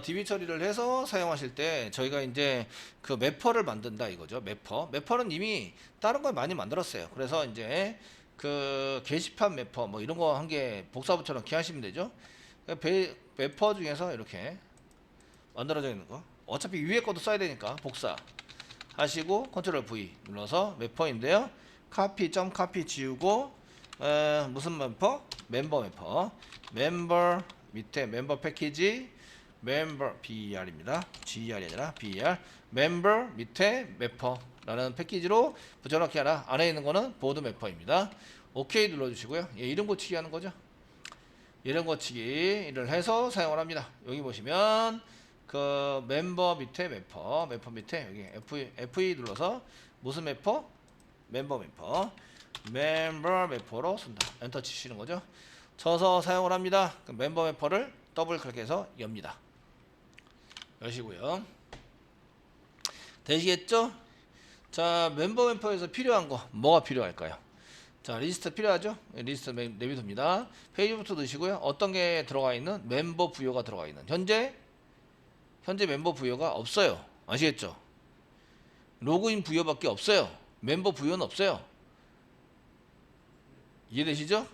DB 처리를 해서 사용하실 때 저희가 이제 그 매퍼를 만든다 이거죠. 매퍼는 이미 다른 걸 많이 만들었어요. 그래서 이제 그 게시판 매퍼 뭐 이런 거 한 개 복사부처럼 기하시면 되죠. 매퍼 중에서 이렇게 만들어져 있는 거, 어차피 위에 것도 써야 되니까 복사 하시고 컨트롤 V 눌러서 매퍼인데요. 카피 지우고 무슨 매퍼? 멤버 매퍼. 멤버 밑에 멤버 패키지 멤버 BER입니다. GER이 아니라 BER. 멤버 밑에 매퍼라는 패키지로 붙여넣기 하라. 안에 있는 거는 보드 매퍼입니다. OK 눌러주시고요. 예, 이름 고치기 하는 거죠. 이름 고치기를 해서 사용을 합니다. 여기 보시면 그 멤버 밑에 매퍼 밑에 여기 FE 눌러서 무슨 매퍼? 멤버 매퍼로 쓴다. 엔터 치시는 거죠. 쳐서 사용을 합니다. 그 멤버 매퍼를 더블 클릭해서 엽니다. 여시고요. 되시겠죠? 자, 멤버 매퍼에서 필요한 거 뭐가 필요할까요? 자, 리스트 필요하죠? 리스트 내비둡니다. 페이지부터 넣으시고요. 어떤 게 들어가 있는 멤버 부여가 들어가 있는 현재 멤버 부여가 없어요. 아시겠죠? 로그인 부여밖에 없어요. 멤버 부여는 없어요. 이해되시죠?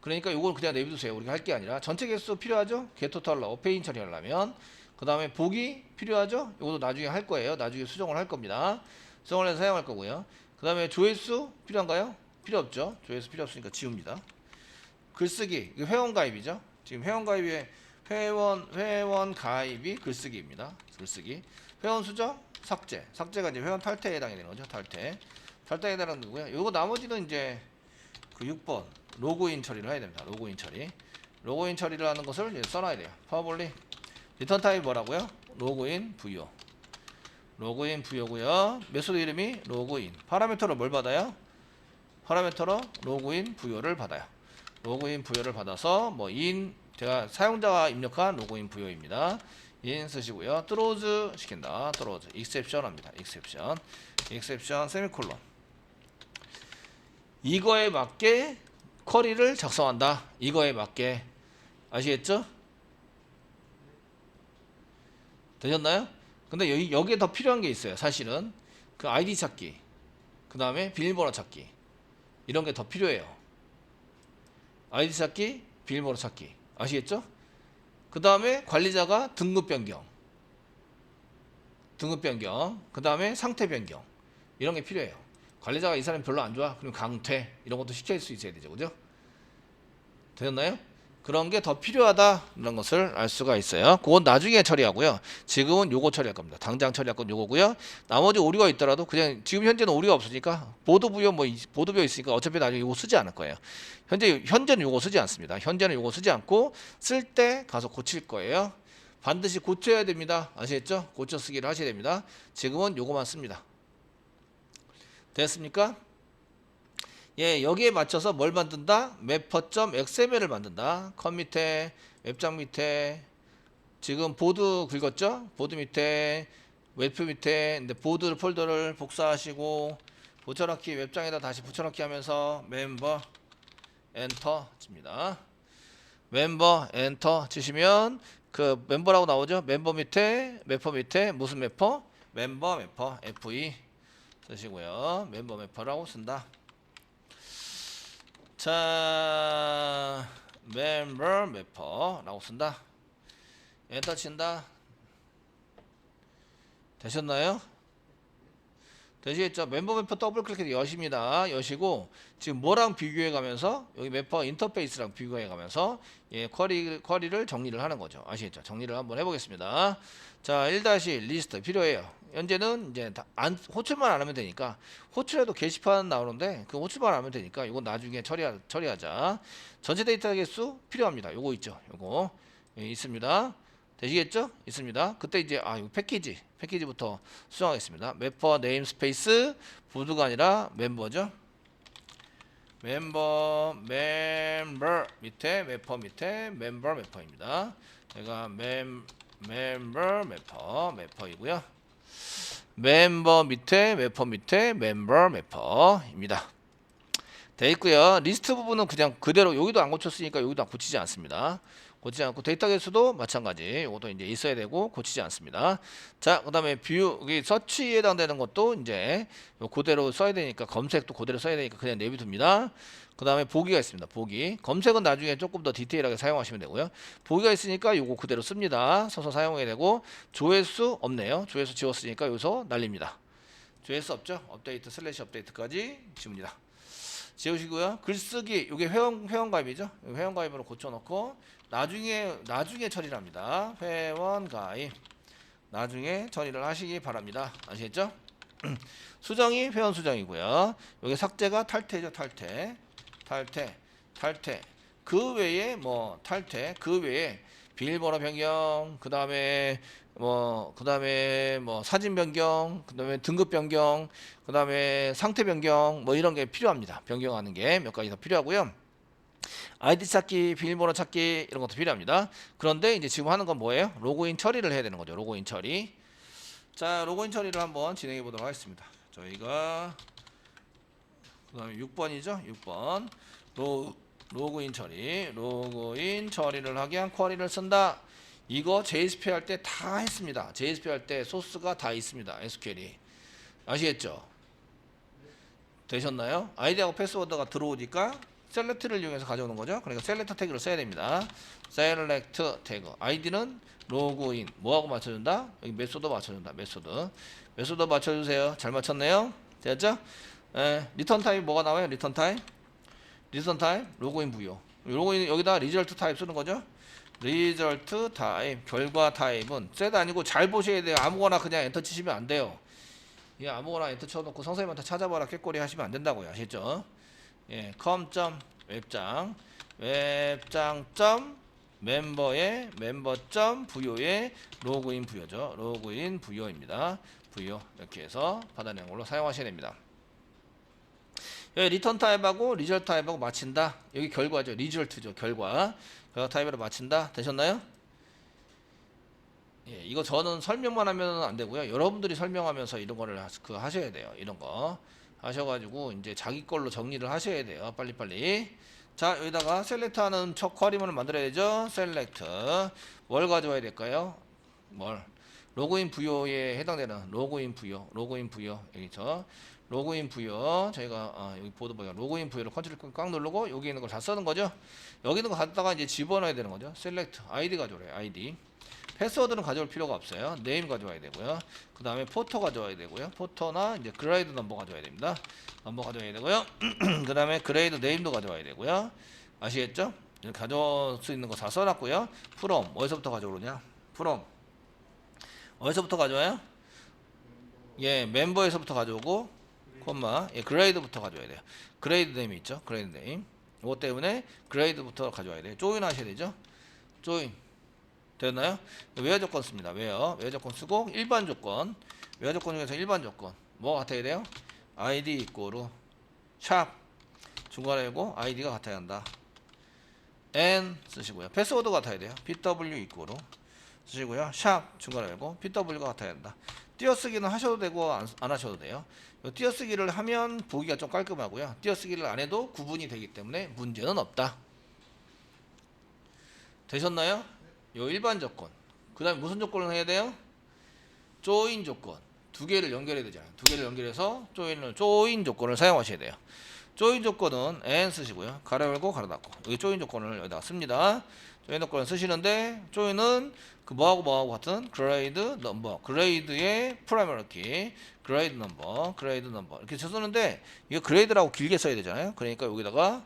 그러니까 이걸 그냥 내비두세요. 우리가 할 게 아니라 전체 개수 필요하죠? 게토탈러 페인 처리하려면 그 다음에 보기 필요하죠? 이것도 나중에 할 거예요. 나중에 수정을 할 겁니다. 수정을 해서 사용할 거고요. 그 다음에 조회수 필요한가요? 필요 없죠. 조회수 필요 없으니까 지웁니다. 글쓰기 회원 가입이죠. 지금 회원 가입에 회원 가입이 글쓰기입니다. 글쓰기. 회원 수정 삭제가 이제 회원 탈퇴에 해당이 되는 거죠. 탈퇴에 해당하는 거고요. 요거 나머지는 이제 그 6번 로그인 처리를 해야 됩니다. 로그인 처리를 하는 것을 이제 써놔야 돼요. 파워볼리 리턴 타입 뭐라고요? 로그인 부여고요. 메소드 이름이 로그인. 파라미터로 뭘 받아요? 파라미터로 로그인 부여를 받아요. 로그인 부여를 받아서 뭐 제가 사용자가 입력한 로그인 부여입니다. 인 쓰시고요. 트로즈 시킨다. 트로즈 익셉션 합니다. 익셉션 세미콜론. 이거에 맞게 쿼리를 작성한다. 이거에 맞게. 아시겠죠? 되셨나요? 근데 여기에 더 필요한 게 있어요. 사실은 그 아이디 찾기, 그 다음에 비밀번호 찾기, 이런 게 더 필요해요. 아이디 찾기, 비밀번호 찾기. 아시겠죠? 그 다음에 관리자가 등급 변경, 그 다음에 상태 변경, 이런 게 필요해요. 관리자가 이 사람이 별로 안 좋아, 그럼 강퇴, 이런 것도 시킬 수 있어야 되죠. 그죠? 되셨나요? 그런 게 더 필요하다는 것을 알 수가 있어요. 그건 나중에 처리하고요. 지금은 요거 처리할 겁니다. 당장 처리할 건 요거고요. 나머지 오류가 있더라도 그냥 지금 현재는 오류가 없으니까 보드 부여 있으니까 어차피 나중에 요거 쓰지 않을 거예요. 현재는 요거 쓰지 않습니다. 현재는 요거 쓰지 않고 쓸 때 가서 고칠 거예요. 반드시 고쳐야 됩니다. 아시겠죠? 고쳐 쓰기를 하셔야 됩니다. 지금은 요거만 씁니다. 됐습니까? 예, 여기에 맞춰서 뭘 만든다? 매퍼.xml을 만든다. 컷 밑에, 웹장 밑에, 지금 보드 긁었죠? 보드 밑에, 웹표 밑에, 근데 보드 폴더를 복사하시고, 붙여넣기, 웹장에다 다시 붙여넣기 하면서 멤버, 엔터 칩니다. 멤버, 엔터 치시면, 그 멤버라고 나오죠? 멤버 밑에, 매퍼 밑에, 무슨 매퍼? 멤버 매퍼, FE 쓰시고요. 멤버 매퍼라고 쓴다. 자, 멤버 매퍼라고 쓴다. 엔터 친다. 되셨나요? 되시겠죠? 멤버 매퍼 더블 클릭해서 여십니다. 여시고 지금 뭐랑 비교해 가면서 여기 매퍼 인터페이스랑 비교해 가면서 예, 쿼리를 정리를 하는 거죠. 아시겠죠? 정리를 한번 해보겠습니다. 자, 1- 리스트 필요해요. 현재는 이제 호출만 안 하면 되니까, 호출해도 게시판 나오는데 그 호출만 안 하면 되니까 이건 나중에 처리하자. 전체 데이터 개수 필요합니다. 요거 있죠? 요거 예, 있습니다. 되시겠죠? 있습니다. 그때 이제 이거 패키지부터 수정하겠습니다. 매퍼 네임스페이스 보드가 아니라 멤버죠. 멤버 밑에 매퍼입니다. 제가 멤버 매퍼이고요. 멤버 밑에 매퍼입니다. 돼 있고요. 리스트 부분은 그냥 그대로 여기도 안 고쳤으니까 여기도 안 고치지 않습니다. 고치지 않고 데이터 개수도 마찬가지. 이것도 이제 있어야 되고 고치지 않습니다. 자, 그다음에 뷰 여기 서치에 해당되는 것도 이제 그대로 써야 되니까 검색도 그대로 써야 되니까 그냥 내비둡니다. 그다음에 보기가 있습니다. 보기. 검색은 나중에 조금 더 디테일하게 사용하시면 되고요. 보기가 있으니까 요거 그대로 씁니다. 서서 사용해야 되고 조회수 없네요. 조회수 지웠으니까 여기서 날립니다. 조회수 없죠? 업데이트 슬래시 업데이트까지 지웁니다. 지우시고요. 글쓰기 이게 회원가입이죠. 회원가입으로 고쳐놓고 나중에 처리를 합니다. 회원가입 나중에 처리를 하시기 바랍니다. 아시겠죠? 수정이 회원 수정이고요. 여기 삭제가 탈퇴죠. 탈퇴. 그 외에 뭐 탈퇴 그 외에 비밀번호 변경 그다음에 뭐 사진 변경 그다음에 등급 변경 그다음에 상태 변경 뭐 이런 게 필요합니다. 변경하는 게 몇 가지 더 필요하고요. 아이디 찾기 비밀번호 찾기 이런 것도 필요합니다. 그런데 이제 지금 하는 건 뭐예요? 로그인 처리를 해야 되는 거죠. 로그인 처리. 자, 로그인 처리를 한번 진행해 보도록 하겠습니다. 저희가 그다음에 6번이죠. 6번 로그인 처리를 하기 위한 쿼리를 쓴다. 이거 JSP 할 때 다 했습니다. JSP 할 때 소스가 다 있습니다. SQL이. 아시겠죠? 되셨나요? 아이디하고 패스워드가 들어오니까 셀렉트를 이용해서 가져오는 거죠. 그러니까 셀렉트 태그를 써야 됩니다. 셀렉트 태그. 아이디는 로그인. 뭐하고 맞춰준다? 여기 메소드 맞춰준다. 메소드 맞춰주세요. 잘 맞췄네요. 됐죠? 리턴 타입 뭐가 나와요? 리턴 타입 로그인 부여. 로그인 여기다 리절트 타입 쓰는 거죠. 리절트 타입 결과 타입은 셋 아니고 잘 보셔야 돼요. 아무거나 그냥 엔터 치시면 안 돼요. 예, 아무거나 엔터 쳐놓고 선생님한테 찾아봐라 깨꼬리 하시면 안 된다고요. 아시죠? 예, 웹장 멤버의 부여의 로그인 부여죠. 로그인 부여입니다. 부여 이렇게 해서 받아내는 걸로 사용하셔야 됩니다. 리턴 타입하고 리절트 타입하고 맞춘다. 여기 결과죠. 리절트죠. 결과 타입으로 맞춘다. 되셨나요? 예, 이거 저는 설명만 하면 안 되고요. 여러분들이 설명하면서 이런 거를 하셔야 돼요. 이런 거 하셔가지고 이제 자기 걸로 정리를 하셔야 돼요. 빨리빨리. 자, 여기다가 셀렉트하는 첫 쿼리문을 만들어야 되죠. 셀렉트 뭘 가져와야 될까요? 로그인 부여에 해당되는 로그인 부여 여기죠. 로그인 부여 저희가 여기 보드 보면 로그인 부여를 컨트롤 꽉 누르고 여기 있는 걸 다 쓰는 거죠. 여기 있는 거 갖다가 이제 집어넣어야 되는 거죠. 셀렉트 아이디 가져오래요. 아이디. 패스워드는 가져올 필요가 없어요. 네임 가져와야 되고요. 그 다음에 포토 가져와야 되고요. 포토나 이제 그레이드 넘버 가져와야 됩니다. 넘버 가져와야 되고요. 그 다음에 그레이드 네임도 가져와야 되고요. 아시겠죠? 이렇게 가져올 수 있는 거 다 써놨고요. 프롬 어디서부터 가져오느냐? 프롬 어디서부터 가져와요? 예, 멤버에서부터 가져오고 콤마 그레이드부터 가져와야 돼요. 그레이드 네임이 있죠. 그레이드 네임. 이것 때문에 그레이드부터 가져와야 돼요. 조인 하셔야 되죠. 조인 됐나요? 웨어 조건 씁니다. 웨어 조건 쓰고 일반 조건 웨어 조건 중에서 일반 조건 뭐 같아야 돼요? id 이꼬르 샵 중간에 고 id가 같아야 한다. n 쓰시고요. 패스워드 같아야 돼요. pw 이꼬르 쓰시고요. 샵 중간에 고 pw가 같아야 한다. 띄어쓰기는 하셔도 되고 안 하셔도 돼요. 띄어쓰기를 하면 보기가 좀 깔끔하고요. 띄어쓰기를 안 해도 구분이 되기 때문에 문제는 없다. 되셨나요? 요 일반 조건. 그 다음에 무슨 조건을 해야 돼요? 조인 조건. 두 개를 연결해야 되잖아요. 두 개를 연결해서 조인 조건을 사용하셔야 돼요. 조인 조건은 n 쓰시고요. 가로 열고 가로 닫고. 여기 조인 조건을 여기다 씁니다. 조인 조건을 쓰시는데 조인은 그 뭐하고 같은 그레이드 넘버. 그레이드의 프라이머리 키. 그레이드 넘버 이렇게 쓰는데 이거 그레이드라고 길게 써야 되잖아요. 그러니까 여기다가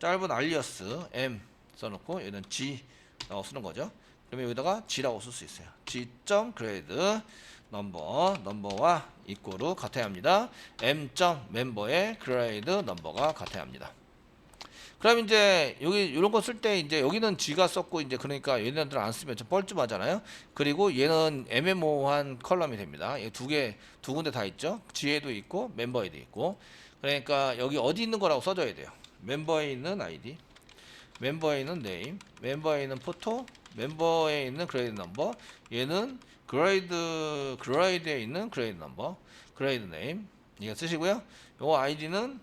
짧은 알리어스 m 써놓고 여기는 g 라고 쓰는 거죠. 그러면 여기다가 g라고 쓸 수 있어요. g.grade 넘버와 이꼬르 같아야 합니다. m.member의 grade 넘버가 같아야 합니다. 그럼 이제 여기 이런 거 쓸 때 이제 여기는 g가 썼고 이제 그러니까 얘네들 안 쓰면 좀 뻘쭘하잖아요. 그리고 얘는 애매모호한 컬럼이 됩니다. 두 군데 다 있죠. g에도 있고 멤버에도 있고. 그러니까 여기 어디 있는 거라고 써줘야 돼요. 멤버에 있는 id 멤버에 있는 네임, 멤버에 있는 포토, 멤버에 있는 그레이드 넘버, 얘는 그레이드에 있는 그레이드 넘버, 그레이드 네임 이거 쓰시고요. 요거 아이디는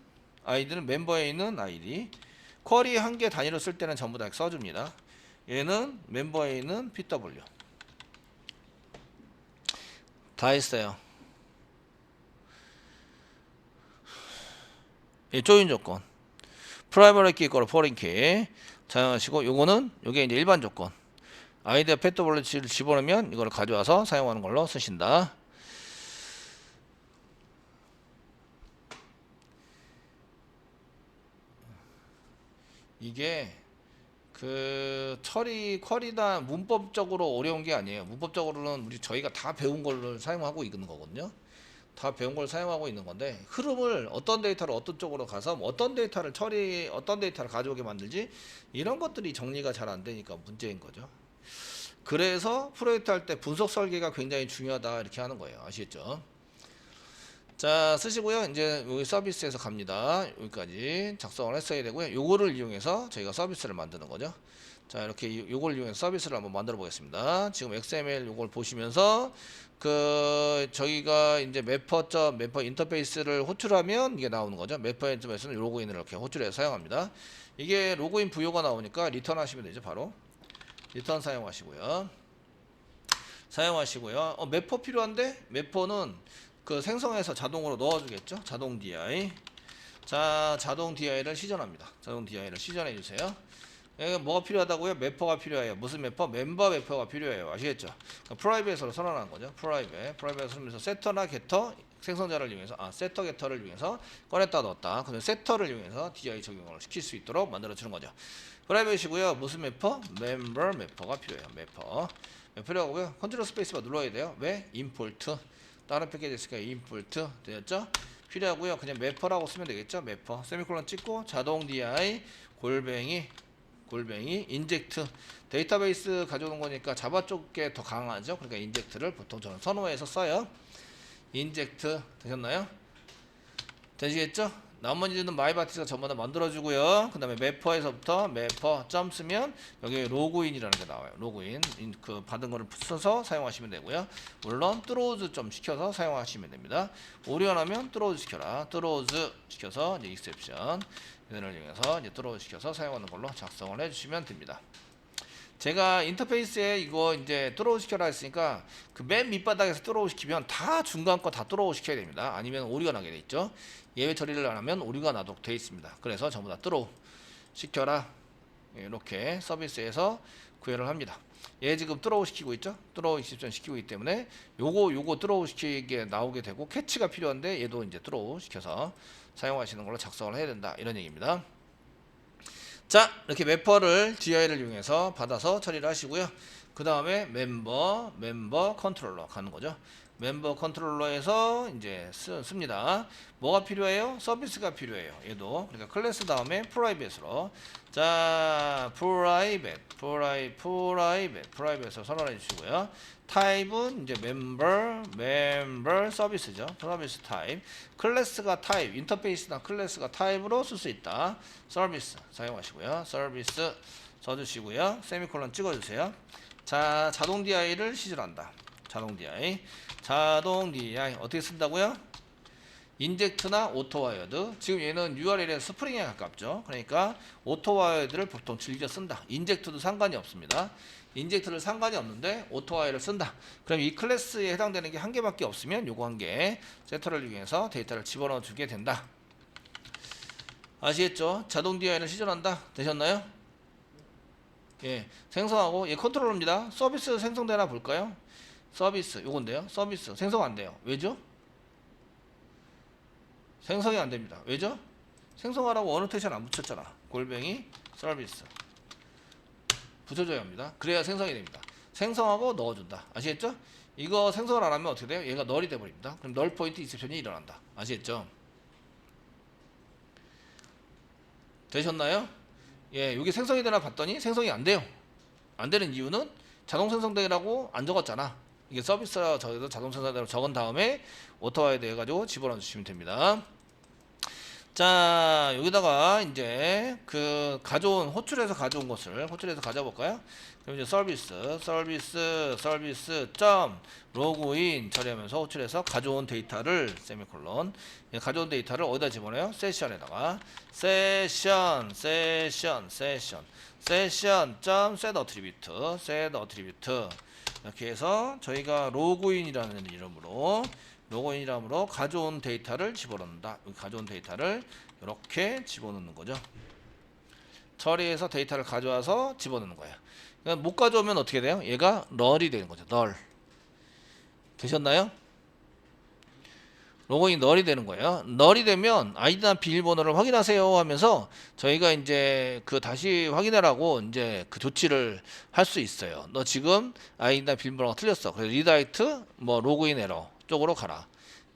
멤버에 있는 아이디. 쿼리 한 개 단위로 쓸 때는 전부 다 써줍니다. 얘는 멤버 A는 PW. 다 했어요. 예, 조인 조건. 프라이머리 키 있고 포린 키 사용하시고, 요거는 요게 이제 일반 조건. 아이디어 PW를 집어넣으면 이걸 가져와서 사용하는 걸로 쓰신다. 이게 그 처리 쿼리다 문법적으로 어려운 게 아니에요. 문법적으로는 저희가 다 배운 걸 사용하고 있는 거거든요. 다 배운 걸 사용하고 있는 건데, 흐름을 어떤 데이터를 어떤 쪽으로 가서 어떤 데이터를 어떤 데이터를 가져오게 만들지, 이런 것들이 정리가 잘 안 되니까 문제인 거죠. 그래서 프로젝트 할 때 분석 설계가 굉장히 중요하다 이렇게 하는 거예요. 아시겠죠? 자, 쓰시고요. 이제 여기 서비스에서 갑니다. 여기까지 작성을 했어야 되고요. 요거를 이용해서 저희가 서비스를 만드는 거죠. 자, 이렇게 요걸 이용해서 서비스를 한번 만들어 보겠습니다. 지금 XML 요걸 보시면서 저희가 이제 매퍼 인터페이스를 호출하면 이게 나오는 거죠. 매퍼 인터페이스는 로그인을 이렇게 호출해서 사용합니다. 이게 로그인 부요가 나오니까 리턴 하시면 되죠. 바로 리턴 사용하시고요. 매퍼 필요한데, 매퍼는 그 생성해서 자동으로 넣어주겠죠. 자동 DI. 자, 자동 DI를 시전합니다. 자동 DI를 시전해 주세요. 뭐가 필요하다고요? 매퍼가 필요해요. 무슨 매퍼? 멤버 매퍼가 필요해요. 아시겠죠? 프라이빗으로 선언한 거죠. 프라이빗을 쓰면서 세터나 게터 생성자를 이용해서 세터 게터를 이용해서 꺼냈다 넣었다. 그러면 세터를 이용해서 DI 적용을 시킬 수 있도록 만들어 주는 거죠. 프라이빗이고요. 무슨 매퍼? 멤버 매퍼가 필요해요. 매퍼 필요하고요. 컨트롤 스페이스바 눌러야 돼요. 왜? 임포트. 다른 패키지 있으니까 임포트 되었죠? 필요하고요. 그냥 매퍼라고 쓰면 되겠죠? 매퍼 세미콜론 찍고 자동 DI 골뱅이 인젝트. 데이터베이스 가져오는 거니까 자바 쪽에 더 강하죠. 그러니까 인젝트를 보통 저는 선호해서 써요. 인젝트 되셨나요? 되시겠죠? 나머지는 마이바티스가 전부 다 만들어주고요. 그 다음에 매퍼에서부터 매퍼 점 쓰면 여기 로그인이라는 게 나와요. 로그인 그 받은 거를 써서 사용하시면 되고요. 물론 뚜로우즈 좀 시켜서 사용하시면 됩니다. 오리언하면 뚜로우즈 시켜라. 뚜로우즈 시켜서 이제 익셉션 이를 이용해서 이제 뚜로우즈 시켜서 사용하는 걸로 작성을 해주시면 됩니다. 제가 인터페이스에 이거 이제 뚜로우 시켜라 했으니까 그 맨 밑바닥에서 뚜로우 시키면 다 중간 거 다 뚜로우 시켜야 됩니다. 아니면 오류가 나게 돼 있죠. 예외 처리를 안 하면 오류가 나도록 돼 있습니다. 그래서 전부 다 뚜로우 시켜라 이렇게 서비스에서 구현을 합니다. 얘 지금 뚜로우 시키고 있죠. 뚜로우 익셉션 시키고 있기 때문에 요거 뚜로우 시키게 나오게 되고, 캐치가 필요한데 얘도 이제 뚜로우 시켜서 사용하시는 걸로 작성을 해야 된다 이런 얘기입니다. 자, 이렇게 매퍼를 DI를 이용해서 받아서 처리를 하시고요. 그 다음에 멤버 컨트롤러 가는 거죠. 멤버 컨트롤러에서 이제 씁니다. 뭐가 필요해요? 서비스가 필요해요. 얘도. 그러니까 클래스 다음에 프라이빗으로. 자, 프라이빗으로 선언해 주시고요. 타입은 이제 멤버 서비스죠. 서비스 타입. 클래스가 타입, 인터페이스나 클래스가 타입으로 쓸 수 있다. 서비스 사용하시고요. 서비스 써주시고요. 세미콜론 찍어주세요. 자, 자동 DI를 시전한다. 자동 DI 어떻게 쓴다고요? 인젝트나 오토와이어드. 지금 얘는 URL에 스프링에 가깝죠. 그러니까 오토와이어드를 보통 즐겨 쓴다. 인젝트도 상관이 없습니다. 인젝트를 상관이 없는데 오토와이어드를 쓴다. 그럼 이 클래스에 해당되는 게 한 개밖에 없으면 요거 한 개 세터를 이용해서 데이터를 집어넣어 주게 된다. 아시겠죠? 자동 DI를 시전한다. 되셨나요? 예, 생성하고, 예, 컨트롤러입니다. 서비스 생성되나 볼까요? 서비스 요건데요. 서비스 생성 안 돼요. 왜죠? 생성이 안 됩니다. 왜죠? 생성하라고 어노테이션 안 붙였잖아. 골뱅이 서비스 붙여줘야 합니다. 그래야 생성이 됩니다. 생성하고 넣어준다. 아시겠죠? 이거 생성을 안 하면 어떻게 돼요? 얘가 널이 돼버립니다. 그럼 널 포인트 익셉션이 일어난다. 아시겠죠? 되셨나요? 예, 이게 생성이 되나 봤더니 생성이 안 돼요. 안 되는 이유는 자동 생성되라고 안 적었잖아. 이게 서비스라 저기서 자동 생성되라고 적은 다음에 오토와이드 해가지고 집어넣어 주시면 됩니다. 자, 여기다가 이제 그 호출해서 가져온 것을 호출해서 가져볼까요? 그럼 이제 서비스 점 로그인 처리하면서 호출해서 가져온 데이터를 세미콜론 가져온 데이터를 어디다 집어넣어요? 세션에다가 세션 점 set attribute 이렇게 해서 저희가 로그인이라는 이름으로 가져온 데이터를 집어넣는다. 가져온 데이터를 이렇게 집어넣는 거죠. 처리해서 데이터를 가져와서 집어넣는 거예요. 그러니까 못 가져오면 어떻게 돼요? 얘가 널이 되는 거죠. 널. 되셨나요? 로그인 널이 되는 거예요. 널이 되면 아이디나 비밀번호를 확인하세요 하면서 저희가 이제 그 다시 확인하라고 이제 그 조치를 할 수 있어요. 너 지금 아이디나 비밀번호가 틀렸어. 그래서 리다이트 뭐 로그인 에러 쪽으로 가라.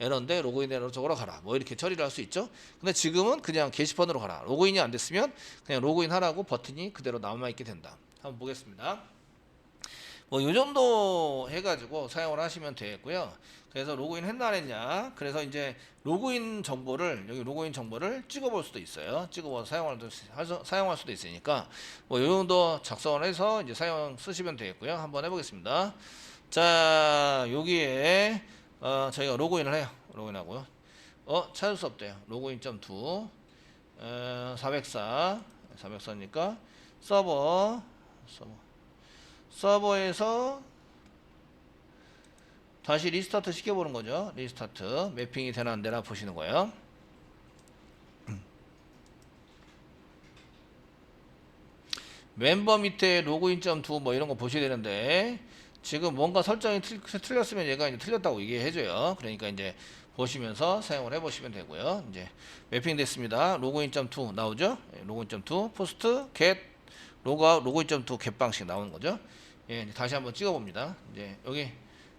에러인데 로그인 에러 쪽으로 가라. 뭐 이렇게 처리를 할 수 있죠. 근데 지금은 그냥 게시판으로 가라. 로그인이 안 됐으면 그냥 로그인 하라고 버튼이 그대로 남아 있게 된다. 한번 보겠습니다. 뭐 요 정도 해가지고 사용을 하시면 되겠고요. 그래서 로그인 했나 안 했냐. 그래서 이제 로그인 정보를 찍어볼 수도 있어요. 찍어서 사용할 수도 있으니까 뭐 요 정도 작성을 해서 이제 쓰시면 되겠고요. 한번 해보겠습니다. 자, 여기에 저희가 로그인을 해요. 로그인하고요. 찾을 수 없대요. 로그인.to 404니까 서버에서 다시 리스타트 시켜보는 거죠. 리스타트 매핑이 되나 안 되나 보시는 거예요. 멤버 밑에 로그인.to 뭐 이런 거 보셔야 되는데 지금 뭔가 설정이 틀렸으면 얘가 이제 틀렸다고 얘기해줘요. 그러니까 이제 보시면서 사용을 해보시면 되고요. 이제 매핑 됐습니다. 로그인.to 나오죠? 로그인.to 포스트 get 로그아웃 로그인.to get 방식 나오는 거죠. 예, 다시 한번 찍어봅니다. 이제 여기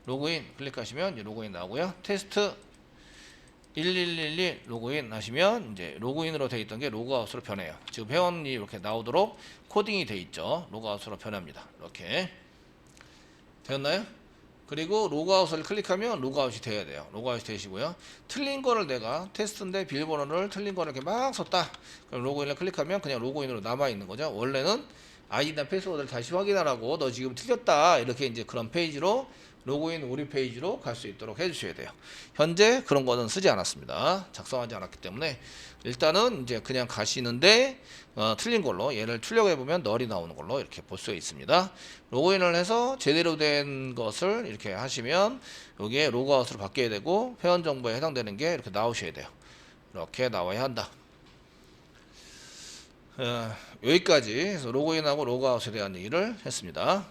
로그인 클릭하시면 이제 로그인 나오고요. 테스트 1111 로그인 하시면 이제 로그인으로 되어 있던 게 로그아웃으로 변해요. 지금 회원이 이렇게 나오도록 코딩이 되어 있죠. 로그아웃으로 변합니다. 이렇게 되었나요? 그리고 로그아웃을 클릭하면 로그아웃이 돼야 돼요. 로그아웃이 되시고요. 틀린 거를 내가 테스트인데 비밀번호를 틀린 거를 이렇게 막 썼다. 그럼 로그인을 클릭하면 그냥 로그인으로 남아 있는 거죠. 원래는 아이디나 패스워드를 다시 확인하라고 너 지금 틀렸다 이렇게 이제 그런 페이지로 로그인 우리 페이지로 갈 수 있도록 해주셔야 돼요. 현재 그런 거는 쓰지 않았습니다. 작성하지 않았기 때문에 일단은 이제 그냥 가시는데 틀린 걸로 얘를 출력해 보면 널이 나오는 걸로 이렇게 볼 수 있습니다. 로그인을 해서 제대로 된 것을 이렇게 하시면 여기에 로그아웃으로 바뀌어야 되고 회원 정보에 해당되는 게 이렇게 나오셔야 돼요. 이렇게 나와야 한다. 여기까지 해서 로그인하고 로그아웃에 대한 얘기를 했습니다.